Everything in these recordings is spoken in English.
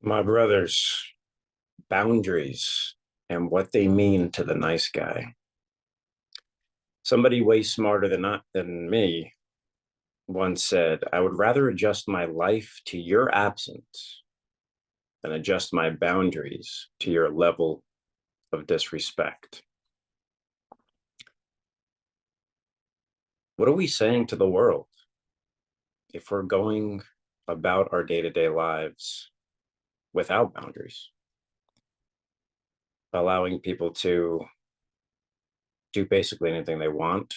My brothers, boundaries and what they mean to the nice guy. Somebody way smarter than me once said, I would rather adjust my life to your absence than adjust my boundaries to your level of disrespect. What are we saying to the world if we're going about our day-to-day lives without boundaries, allowing people to do basically anything they want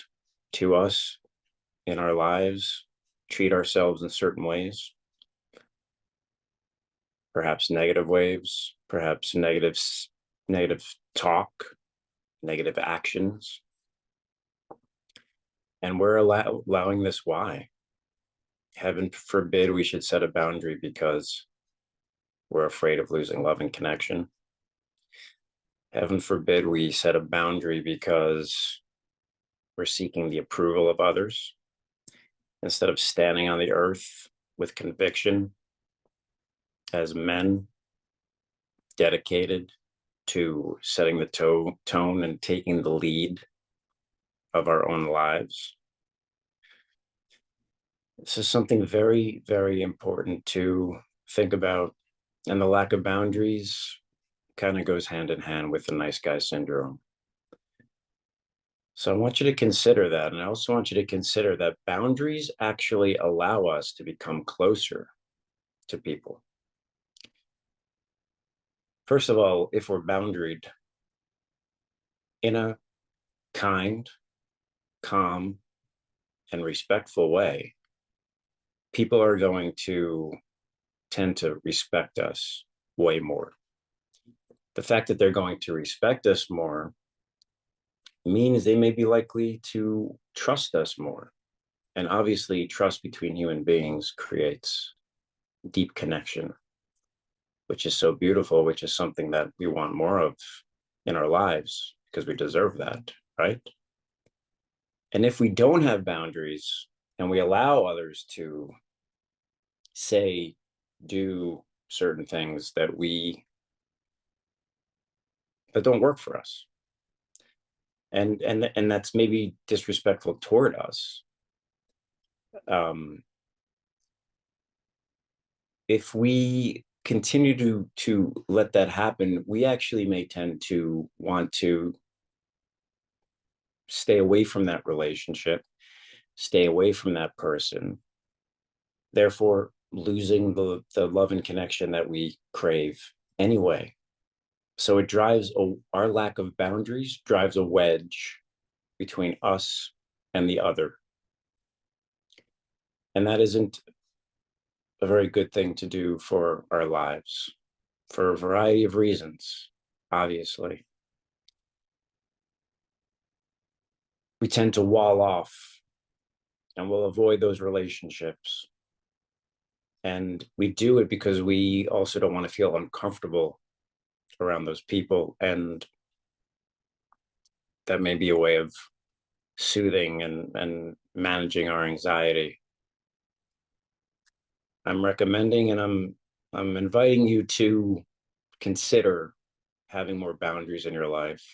to us in our lives, treat ourselves in certain ways, perhaps negative ways, perhaps negative talk, negative actions, and we're allowing this. Why? Heaven forbid we should set a boundary because we're afraid of losing love and connection. Heaven forbid we set a boundary because we're seeking the approval of others instead of standing on the earth with conviction as men dedicated to setting the tone and taking the lead of our own lives. This is something very, very important to think about. And the lack of boundaries kind of goes hand in hand with the nice guy syndrome. So I want you to consider that. And I also want you to consider that boundaries actually allow us to become closer to people. First of all, if we're boundaried in a kind, calm, and respectful way, people are going to tend to respect us way more. The fact that they're going to respect us more means they may be likely to trust us more. And obviously, trust between human beings creates deep connection, which is so beautiful, which is something that we want more of in our lives because we deserve that, right? And if we don't have boundaries and we allow others to say, do certain things that don't work for us, and that's maybe disrespectful toward us, um, if we continue to let that happen, we actually may tend to want to stay away from that relationship, stay away from that person, therefore losing the love and connection that we crave anyway. So it our lack of boundaries drives a wedge between us and the other. And that isn't a very good thing to do for our lives for a variety of reasons, obviously. We tend to wall off and we'll avoid those relationships. And we do it because we also don't want to feel uncomfortable around those people. And that may be a way of soothing and managing our anxiety. I'm recommending and I'm inviting you to consider having more boundaries in your life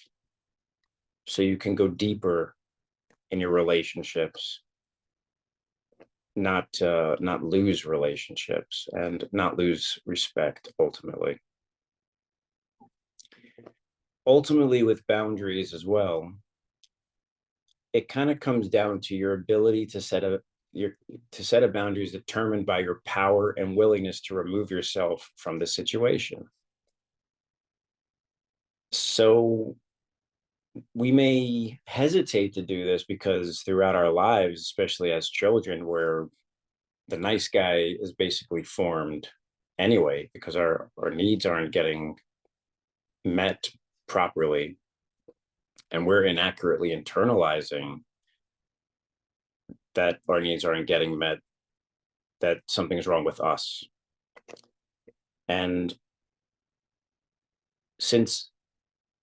so you can go deeper in your relationships, not lose relationships and not lose respect ultimately with boundaries as well. It kind of comes down to your ability to set a boundary is determined by your power and willingness to remove yourself from the situation. So we may hesitate to do this because throughout our lives, especially as children, where the nice guy is basically formed anyway because our needs aren't getting met properly and we're inaccurately internalizing that our needs aren't getting met, that something's wrong with us. And since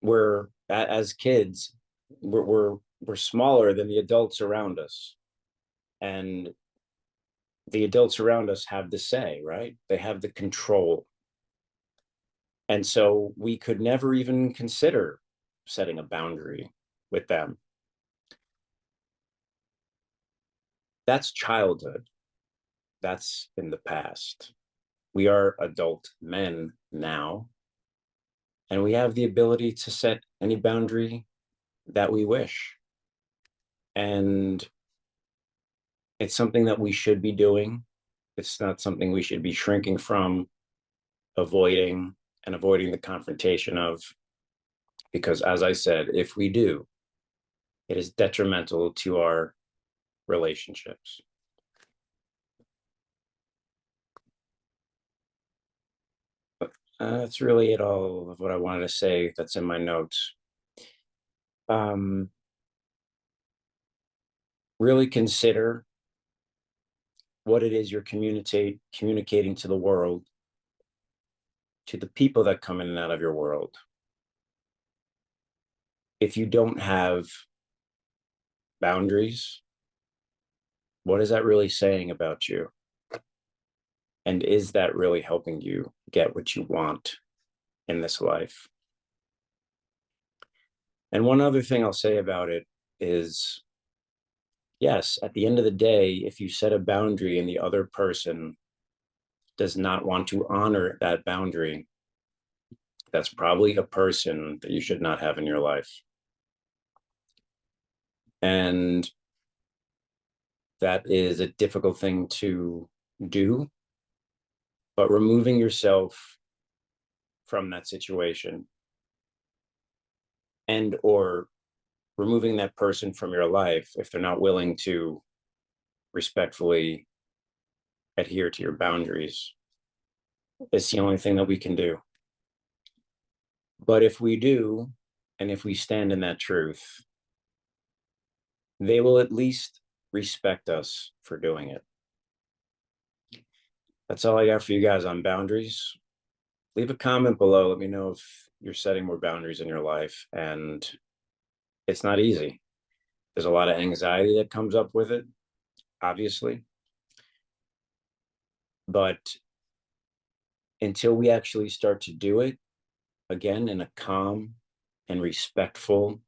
we're as kids, we're smaller than the adults around us, and the adults around us have the say, right? They have the control. And so we could never even consider setting a boundary with them. That's childhood. That's in the past. We are adult men now, and we have the ability to set any boundary that we wish. And it's something that we should be doing. It's not something we should be shrinking from, avoiding, and avoiding the confrontation of. Because, as I said, if we do, it is detrimental to our relationships. That's really it, all of what I wanted to say that's in my notes. Um, really consider what it is you're communicating to the world, to the people that come in and out of your world. If you don't have boundaries, what is that really saying about you? And is that really helping you get what you want in this life? And one other thing I'll say about it is, yes, at the end of the day, if you set a boundary and the other person does not want to honor that boundary, that's probably a person that you should not have in your life. And that is a difficult thing to do, but removing yourself from that situation and or removing that person from your life if they're not willing to respectfully adhere to your boundaries is the only thing that we can do. But if we do, and if we stand in that truth, they will at least respect us for doing it. That's all I got for you guys on boundaries. Leave a comment below. Let me know if you're setting more boundaries in your life. And it's not easy. There's a lot of anxiety that comes up with it, obviously. But until we actually start to do it, again, in a calm and respectful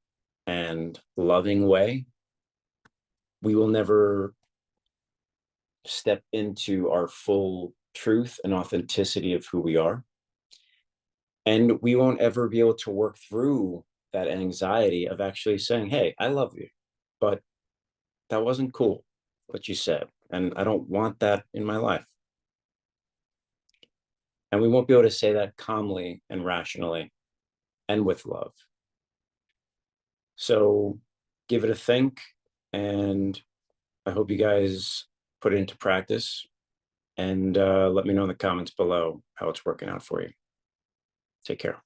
and loving way, we will never step into our full truth and authenticity of who we are. And we won't ever be able to work through that anxiety of actually saying, hey, I love you, but that wasn't cool what you said. And I don't want that in my life. And we won't be able to say that calmly and rationally and with love. So give it a think. And I hope you guys put it into practice. And let me know in the comments below how it's working out for you. Take care.